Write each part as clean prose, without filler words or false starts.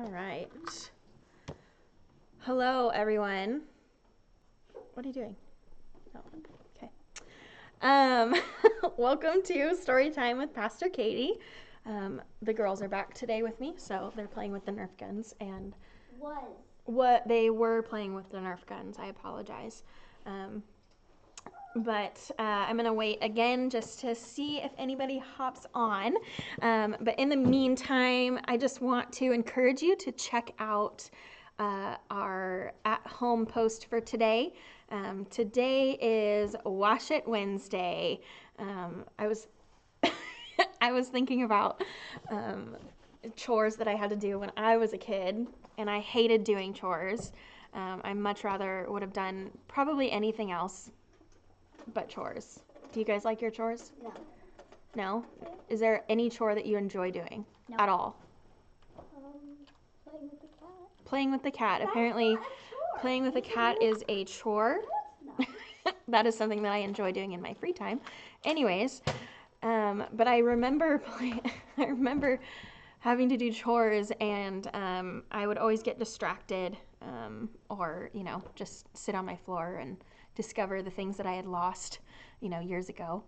All right. Hello, everyone. What are you doing? Oh, okay. Welcome to Story Time with Pastor Katie. The girls are back today with me, so they're playing with the Nerf guns and what they were playing with the Nerf guns. I apologize. But I'm going to wait again just to see if anybody hops on. But in the meantime, I just want to encourage you to check out our at-home post for today. Today is Wash It Wednesday. I was I was thinking about chores that I had to do when I was a kid, and I hated doing chores. I much rather would have done probably anything else but chores. Do you guys like your chores? No. No? Is there any chore that you enjoy doing at all? Playing with the cat. Playing with the cat. That's Apparently, not a chore. playing with a cat is a chore. No, it's not. That is something that I enjoy doing in my free time. Anyways, but I remember I remember having to do chores, and I would always get distracted, or just sit on my floor and discover the things that I had lost, years ago.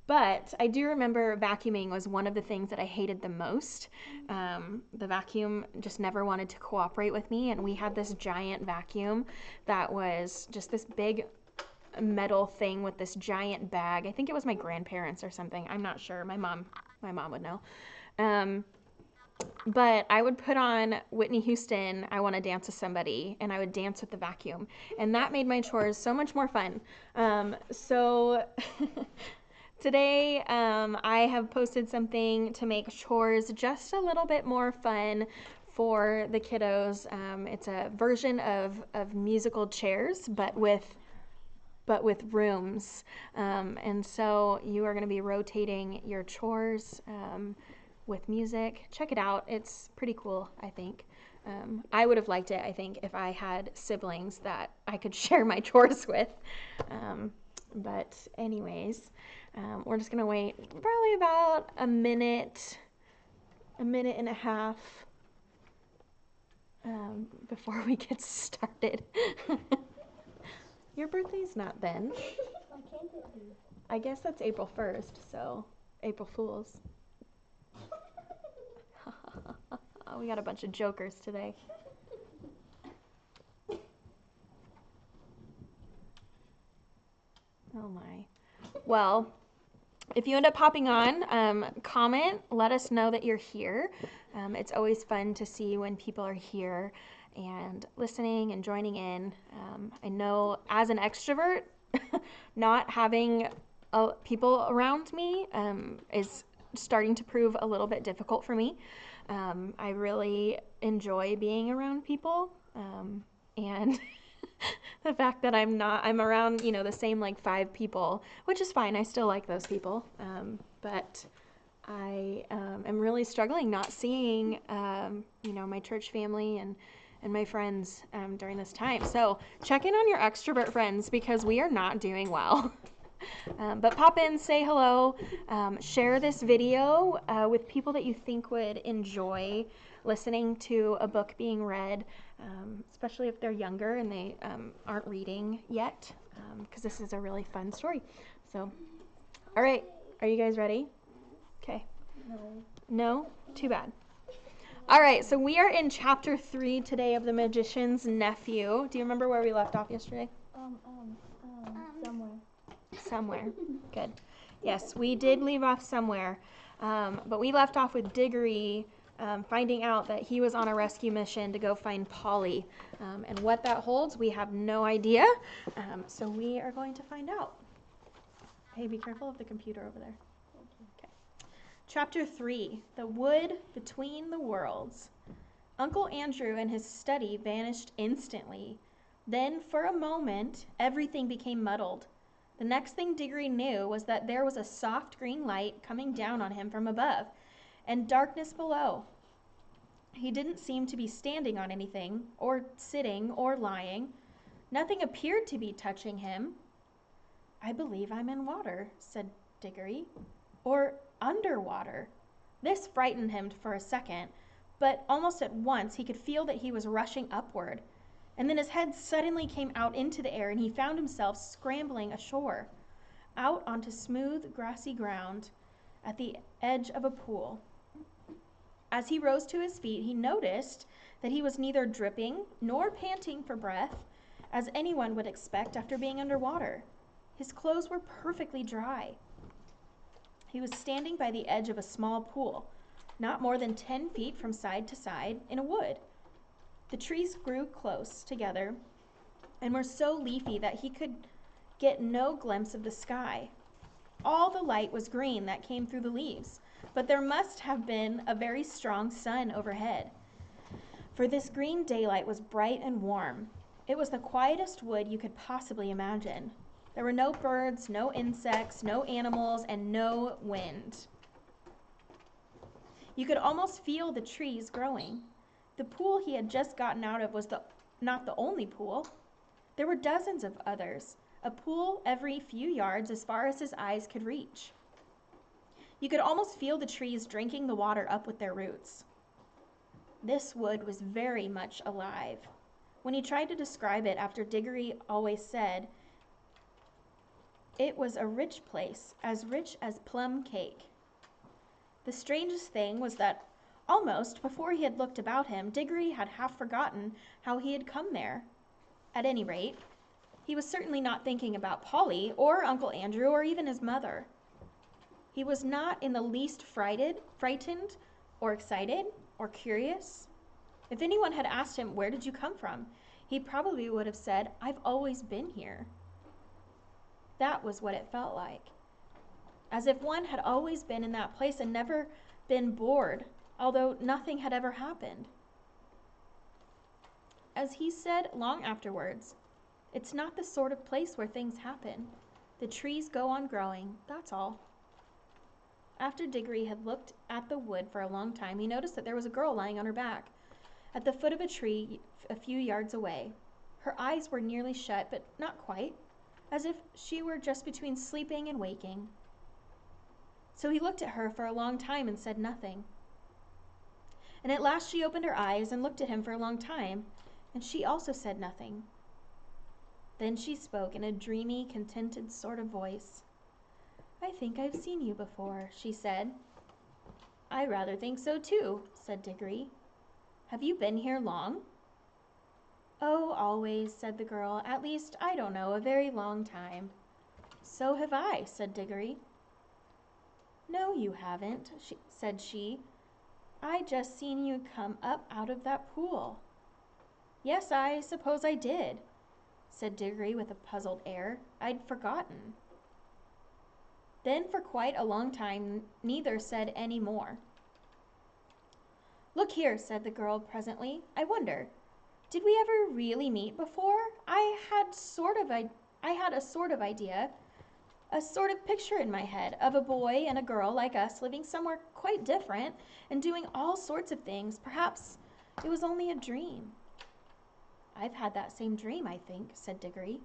But I do remember vacuuming was one of the things that I hated the most. The vacuum just never wanted to cooperate with me, and we had this giant vacuum that was just this big metal thing with this giant bag. I think it was my grandparents or something. I'm not sure. My mom would know. But I would put on Whitney Houston, I Want to Dance with Somebody, and I would dance with the vacuum. And that made my chores so much more fun. So today I have posted something to make chores just a little bit more fun for the kiddos. It's a version of musical chairs, but with rooms. And so you are going to be rotating your chores with music. Check it out. It's pretty cool, I think. I would have liked it, I think, if I had siblings that I could share my chores with. But anyways, we're just going to wait probably about a minute and a half before we get started. Your birthday's not then. Why can't it be? I guess that's April 1st, so April Fools. We got a bunch of jokers today. Oh my. Well, if you end up popping on, comment, let us know that you're here. It's always fun to see when people are here and listening and joining in. I know as an extrovert, not having people around me is starting to prove a little bit difficult for me. I really enjoy being around people, and the fact that I'm around, the same like 5 people, which is fine. I still like those people, but I am really struggling not seeing, my church family and my friends during this time. So check in on your extrovert friends because we are not doing well. But pop in, say hello, share this video with people that you think would enjoy listening to a book being read, especially if they're younger and they aren't reading yet, because this is a really fun story. So, all right, are you guys ready? Okay. No. No? Too bad. All right, so we are in chapter 3 today of The Magician's Nephew. Do you remember where we left off yesterday? Somewhere. Somewhere. Good. Yes, we did leave off somewhere. But we left off with Diggory finding out that he was on a rescue mission to go find Polly. And what that holds, we have no idea. So we are going to find out. Hey, be careful of the computer over there. Okay. Chapter 3, The Wood Between the Worlds. Uncle Andrew and his study vanished instantly. Then, for a moment, everything became muddled. The next thing Diggory knew was that there was a soft green light coming down on him from above, and darkness below. He didn't seem to be standing on anything, or sitting, or lying. Nothing appeared to be touching him. "I believe I'm in water," said Diggory. "Or underwater." This frightened him for a second, But almost at once he could feel that he was rushing upward, and then his head suddenly came out into the air and he found himself scrambling ashore, out onto smooth, grassy ground at the edge of a pool. As he rose to his feet, he noticed that he was neither dripping nor panting for breath, as anyone would expect after being underwater. His clothes were perfectly dry. He was standing by the edge of a small pool, not more than 10 feet from side to side, in a wood. The trees grew close together and were so leafy that he could get no glimpse of the sky. All the light was green that came through the leaves, but there must have been a very strong sun overhead, for this green daylight was bright and warm. It was the quietest wood you could possibly imagine. There were no birds, no insects, no animals, and no wind. You could almost feel the trees growing. The pool he had just gotten out of was not the only pool. There were dozens of others, a pool every few yards as far as his eyes could reach. You could almost feel the trees drinking the water up with their roots. This wood was very much alive. When he tried to describe it after Diggory always said, it was a rich place, as rich as plum cake. The strangest thing was that almost before he had looked about him, Diggory had half forgotten how he had come there. At any rate, he was certainly not thinking about Polly or Uncle Andrew or even his mother. He was not in the least frightened or excited or curious. If anyone had asked him, "Where did you come from?" he probably would have said, "I've always been here." That was what it felt like. As if one had always been in that place and never been bored, although nothing had ever happened. As he said long afterwards, it's not the sort of place where things happen. The trees go on growing, that's all. After Diggory had looked at the wood for a long time, he noticed that there was a girl lying on her back at the foot of a tree a few yards away. Her eyes were nearly shut, but not quite, as if she were just between sleeping and waking. So he looked at her for a long time and said nothing. And at last she opened her eyes and looked at him for a long time, and she also said nothing. Then she spoke in a dreamy, contented sort of voice. "I think I've seen you before," she said. "I rather think so too," said Diggory. "Have you been here long?" "Oh, always," said the girl. "At least, I don't know, a very long time." "So have I," said Diggory. "No, you haven't," said she. "I just seen you come up out of that pool." "Yes, I suppose I did," said Diggory with a puzzled air. "I'd forgotten." Then for quite a long time neither said any more. "Look here," said the girl presently. "I wonder, did we ever really meet before? I had a sort of idea, a sort of picture in my head of a boy and a girl like us living somewhere quite different and doing all sorts of things. Perhaps it was only a dream." "I've had that same dream, I think," said Diggory,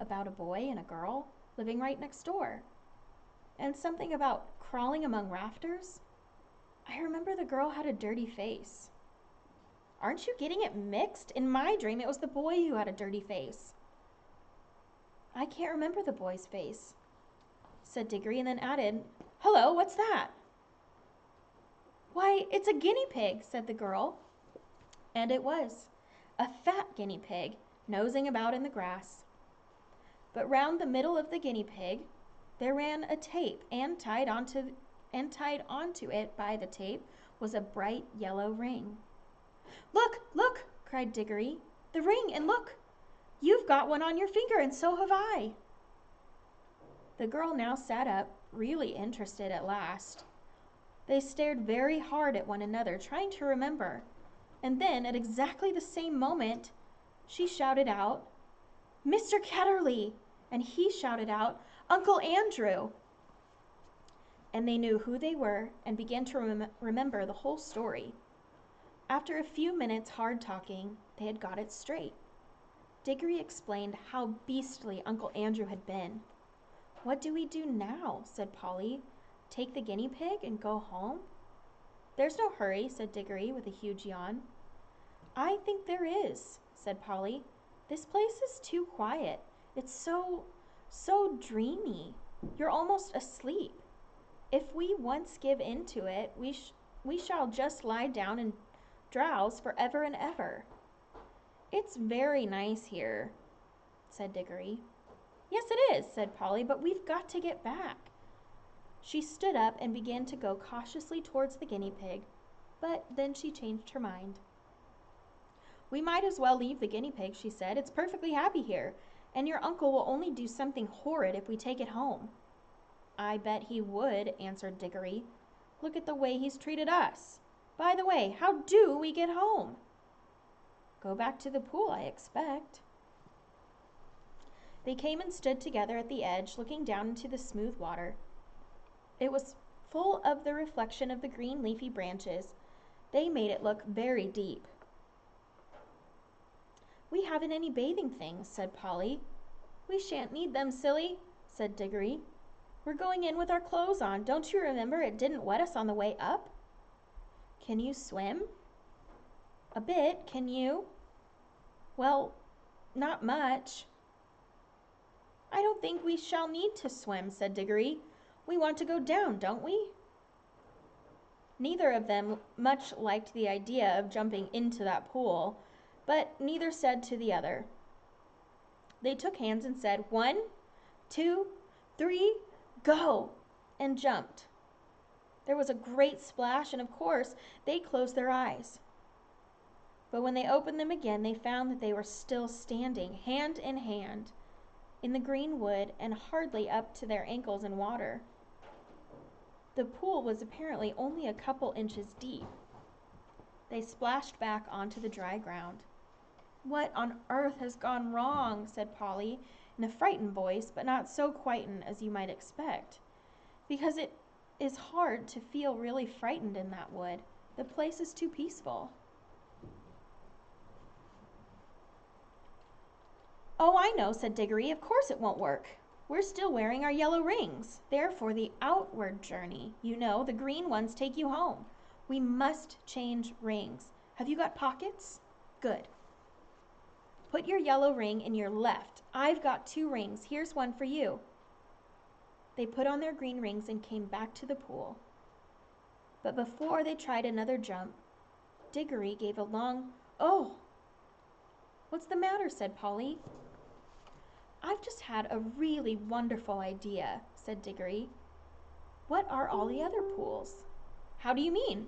"about a boy and a girl living right next door. And something about crawling among rafters. I remember the girl had a dirty face." "Aren't you getting it mixed? In my dream, it was the boy who had a dirty face." "I can't remember the boy's face," said Diggory, and then added, "Hello, what's that?" "Why, it's a guinea pig," said the girl. And it was, a fat guinea pig, nosing about in the grass. But round the middle of the guinea pig there ran a tape, and tied onto it by the tape was a bright yellow ring. "Look, look!" cried Diggory. "The ring, and look! You've got one on your finger, and so have I." The girl now sat up, really interested at last. They stared very hard at one another, trying to remember. And then, at exactly the same moment, she shouted out, "Mr. Ketterly!" And he shouted out, "Uncle Andrew!" And they knew who they were and began to remember the whole story. After a few minutes' hard talking, they had got it straight. Diggory explained how beastly Uncle Andrew had been. "What do we do now?" said Polly. "Take the guinea pig and go home?" There's no hurry, said Diggory with a huge yawn. I think there is, said Polly. This place is too quiet. It's so dreamy. You're almost asleep. If we once give in to it, we shall just lie down and drowse forever and ever. It's very nice here, said Diggory. Yes, it is, said Polly, but we've got to get back. She stood up and began to go cautiously towards the guinea pig, but then she changed her mind. We might as well leave the guinea pig, she said. It's perfectly happy here, and your uncle will only do something horrid if we take it home. I bet he would, answered Diggory. Look at the way he's treated us. By the way, how do we get home? Go back to the pool, I expect. They came and stood together at the edge, looking down into the smooth water. It was full of the reflection of the green leafy branches. They made it look very deep. We haven't any bathing things, said Polly. We shan't need them, silly, said Diggory. We're going in with our clothes on. Don't you remember it didn't wet us on the way up? Can you swim? A bit, can you? Well, not much. I don't think we shall need to swim, said Diggory. We want to go down, don't we? Neither of them much liked the idea of jumping into that pool, but neither said to the other. They took hands and said, 1, 2, 3, go, and jumped. There was a great splash, and of course, they closed their eyes. But when they opened them again, they found that they were still standing, hand in hand, in the green wood and hardly up to their ankles in water. The pool was apparently only a couple inches deep. They splashed back onto the dry ground. What on earth has gone wrong? Said Polly, in a frightened voice, but not so frightened as you might expect, because it is hard to feel really frightened in that wood. The place is too peaceful. Oh, I know, said Diggory. Of course it won't work. We're still wearing our yellow rings. They're for the outward journey. You know, the green ones take you home. We must change rings. Have you got pockets? Good. Put your yellow ring in your left. I've got 2 rings. Here's one for you. They put on their green rings and came back to the pool. But before they tried another jump, Diggory gave a long, "Oh!" What's the matter? Said Polly. I've just had a really wonderful idea, said Diggory. What are all the other pools? How do you mean?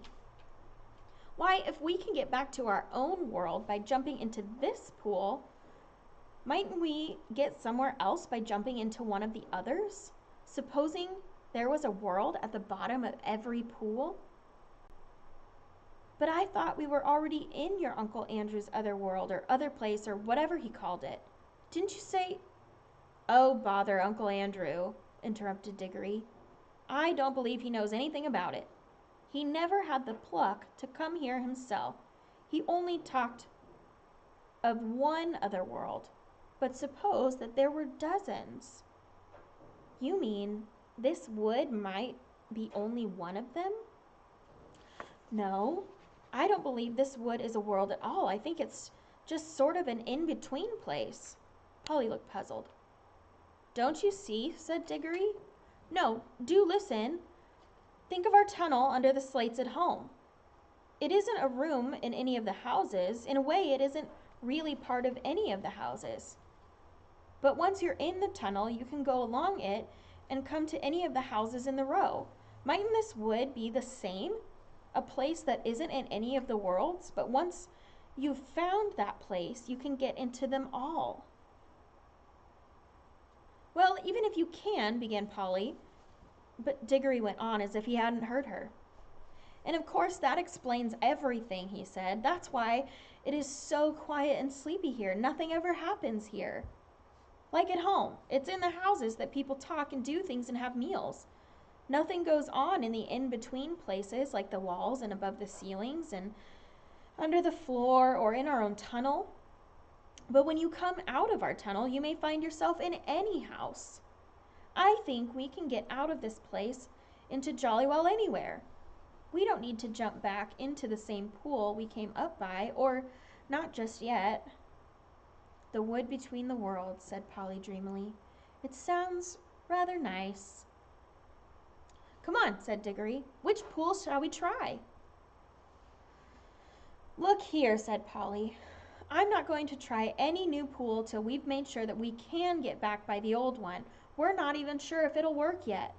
Why, if we can get back to our own world by jumping into this pool, mightn't we get somewhere else by jumping into one of the others? Supposing there was a world at the bottom of every pool? But I thought we were already in your Uncle Andrew's other world or other place or whatever he called it. Didn't you say— Oh, bother Uncle Andrew, interrupted Diggory. I don't believe he knows anything about it. He never had the pluck to come here himself. He only talked of one other world. But suppose that there were dozens. You mean this wood might be only one of them? No, I don't believe this wood is a world at all. I think it's just sort of an in-between place. Polly looked puzzled. Don't you see? Said Diggory. No, do listen. Think of our tunnel under the slates at home. It isn't a room in any of the houses. In a way, it isn't really part of any of the houses. But once you're in the tunnel, you can go along it and come to any of the houses in the row. Mightn't this wood be the same? A place that isn't in any of the worlds, but once you've found that place, you can get into them all. Well, even if you can, began Polly, but Diggory went on as if he hadn't heard her. And of course that explains everything, he said. That's why it is so quiet and sleepy here. Nothing ever happens here. Like at home, it's in the houses that people talk and do things and have meals. Nothing goes on in the in-between places like the walls and above the ceilings and under the floor or in our own tunnel. But when you come out of our tunnel, you may find yourself in any house. I think we can get out of this place into jolly well anywhere. We don't need to jump back into the same pool we came up by, or not just yet. The wood between the worlds, said Polly dreamily. It sounds rather nice. Come on, said Diggory. Which pool shall we try? Look here, said Polly. I'm not going to try any new pool till we've made sure that we can get back by the old one. We're not even sure if it'll work yet.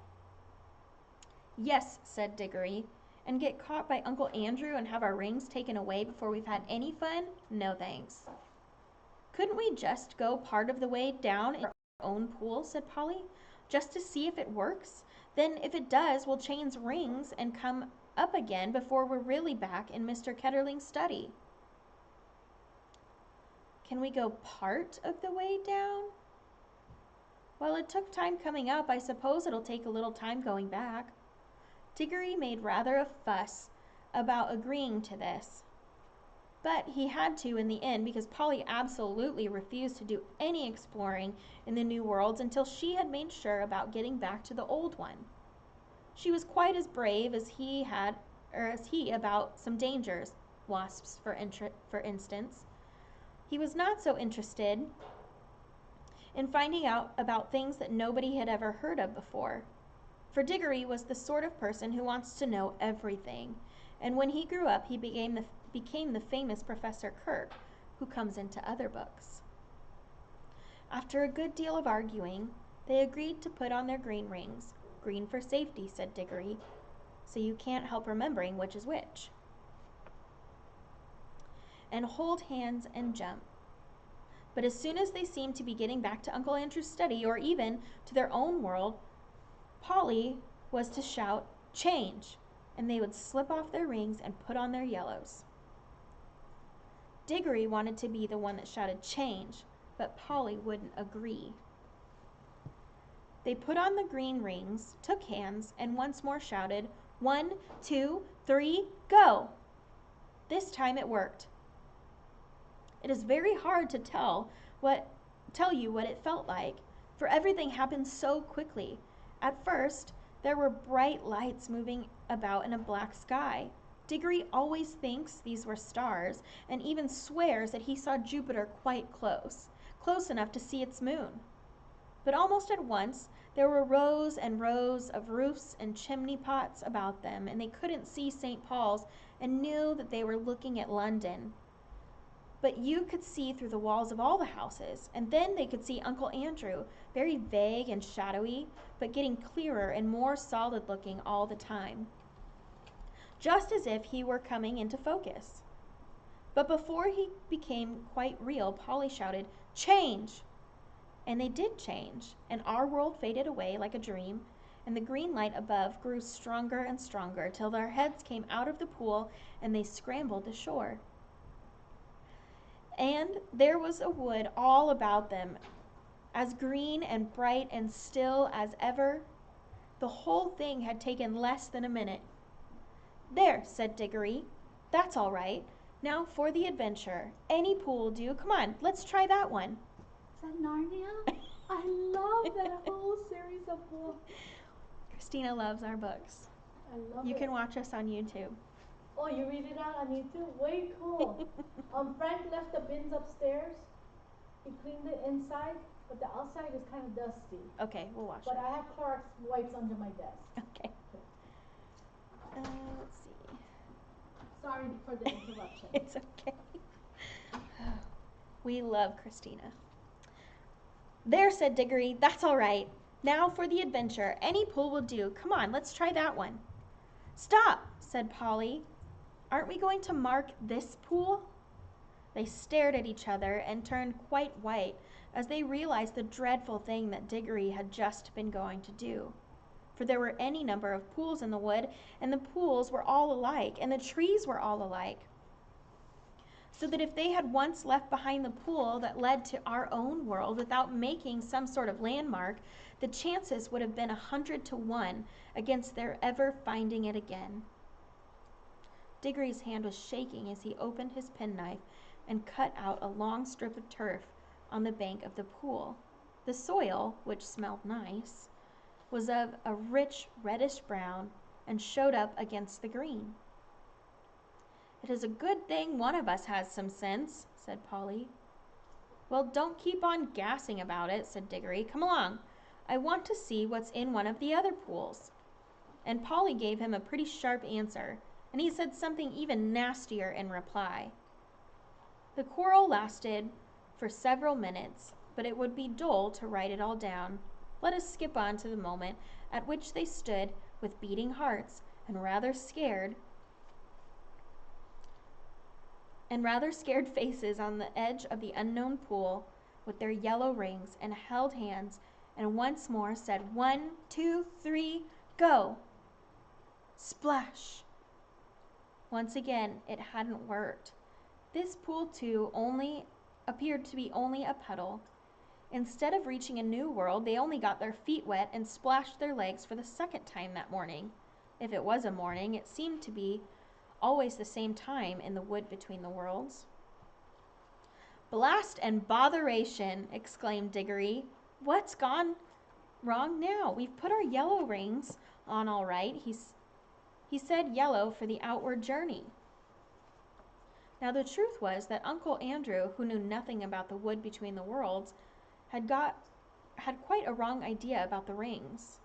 Yes, said Diggory. And get caught by Uncle Andrew and have our rings taken away before we've had any fun? No thanks. Couldn't we just go part of the way down in our own pool, said Polly, just to see if it works? Then if it does, we'll change rings and come up again before we're really back in Mr. Ketterling's study. Can we go part of the way down? Well, it took time coming up. I suppose it'll take a little time going back. Diggory made rather a fuss about agreeing to this. But he had to in the end because Polly absolutely refused to do any exploring in the new worlds until she had made sure about getting back to the old one. She was quite as brave as he about some dangers, wasps for instance. He was not so interested in finding out about things that nobody had ever heard of before. For Diggory was the sort of person who wants to know everything, and when he grew up he became the famous Professor Kirk, who comes into other books. After a good deal of arguing, they agreed to put on their green rings. Green for safety, said Diggory, so you can't help remembering which is which. And hold hands and jump. But as soon as they seemed to be getting back to Uncle Andrew's study, or even to their own world, Polly was to shout, change, and they would slip off their rings and put on their yellows. Diggory wanted to be the one that shouted change, but Polly wouldn't agree. They put on the green rings, took hands, and once more shouted, 1, 2, 3, go! This time it worked. It is very hard to tell you what it felt like, for everything happened so quickly. At first, there were bright lights moving about in a black sky. Diggory always thinks these were stars, and even swears that he saw Jupiter quite close enough to see its moon. But almost at once, there were rows and rows of roofs and chimney pots about them, and they couldn't see St. Paul's and knew that they were looking at London. But you could see through the walls of all the houses, and then they could see Uncle Andrew, very vague and shadowy, but getting clearer and more solid looking all the time, just as if he were coming into focus. But before he became quite real, Polly shouted, change! And they did change, and our world faded away like a dream, and the green light above grew stronger and stronger till their heads came out of the pool and they scrambled ashore. And there was a wood all about them, as green and bright and still as ever. The whole thing had taken less than a minute. There, said Diggory. That's all right. Now for the adventure. Any pool will do. Come on, let's try that one. Is that Narnia? I love that whole series of books. Christina loves our books. I love it. You can watch us on YouTube. Oh, you read it out on YouTube? Way cool. Frank left the bins upstairs. He cleaned the inside, but the outside is kind of dusty. Okay, we'll watch But it. I have Clorox wipes under my desk. Okay. Let's see. Sorry for the interruption. It's okay. We love Christina. There, said Diggory. That's all right. Now for the adventure. Any pool will do. Come on, let's try that one. Stop, said Polly. Aren't we going to mark this pool? They stared at each other and turned quite white as they realized the dreadful thing that Diggory had just been going to do. For there were any number of pools in the wood, and the pools were all alike, and the trees were all alike. So that if they had once left behind the pool that led to our own world without making some sort of landmark, the chances would have been 100 to 1 against their ever finding it again. Diggory's hand was shaking as he opened his penknife and cut out a long strip of turf on the bank of the pool. The soil, which smelled nice, was of a rich reddish brown, and showed up against the green. "It is a good thing one of us has some sense," said Polly. "Well, don't keep on gassing about it," said Diggory. "Come along. I want to see what's in one of the other pools." And Polly gave him a pretty sharp answer, and he said something even nastier in reply. The quarrel lasted for several minutes, but it would be dull to write it all down. Let us skip on to the moment at which they stood with beating hearts and rather scared faces on the edge of the unknown pool with their yellow rings, and held hands and once more said, "1, 2, 3, go!" Splash! Once again it hadn't worked. This pool too appeared to be only a puddle. Instead of reaching a new world, they only got their feet wet and splashed their legs for the second time that morning. If it was a morning, it seemed to be always the same time in the wood between the worlds. "Blast and botheration!" exclaimed Diggory. "What's gone wrong now? We've put our yellow rings on all right." He said yellow for the outward journey. Now the truth was that Uncle Andrew, who knew nothing about the wood between the worlds, had quite a wrong idea about the rings.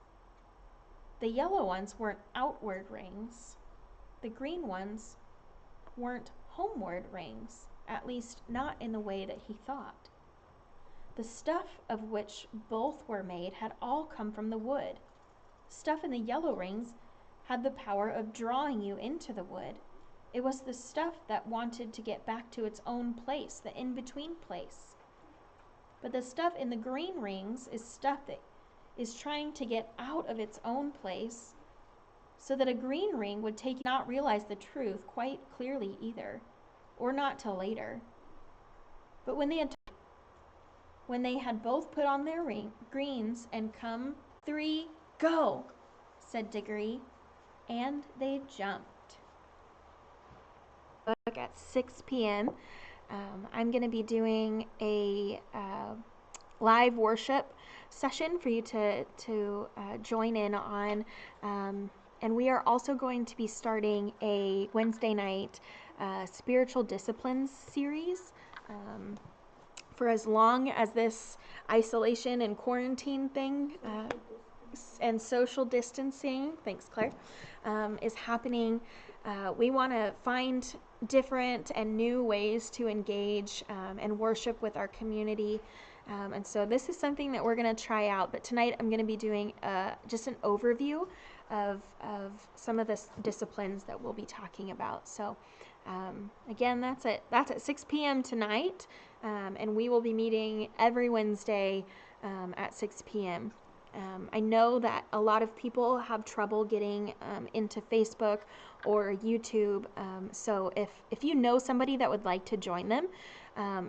The yellow ones weren't outward rings. The green ones weren't homeward rings, at least not in the way that he thought. The stuff of which both were made had all come from the wood. Stuff in the yellow rings had the power of drawing you into the wood. It was the stuff that wanted to get back to its own place, the in-between place. But the stuff in the green rings is stuff that is trying to get out of its own place, so that a green ring would not realize the truth quite clearly either, or not till later. But when they had both put on their greens and come, 3, go, said Diggory, and they jumped. At 6 p.m., I'm going to be doing a live worship session for you to join in on. And we are also going to be starting a Wednesday night spiritual disciplines series. For as long as this isolation and quarantine thing and social distancing, thanks Claire, is happening, we want to find different and new ways to engage and worship with our community. And so this is something that we're going to try out. But tonight I'm going to be doing just an overview of some of the disciplines that we'll be talking about. So again, that's at 6 p.m. tonight. And we will be meeting every Wednesday at 6 p.m. I know that a lot of people have trouble getting into Facebook or YouTube. So if you know somebody that would like to join them,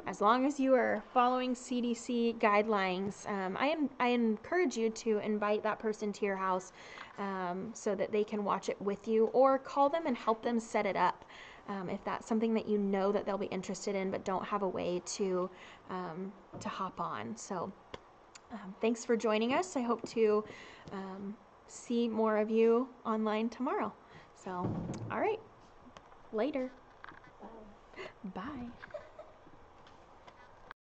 as long as you are following CDC guidelines, I encourage you to invite that person to your house so that they can watch it with you, or call them and help them set it up if that's something that you know that they'll be interested in but don't have a way to hop on. So thanks for joining us. I hope to see more of you online tomorrow. So, all right, later. Bye. Bye.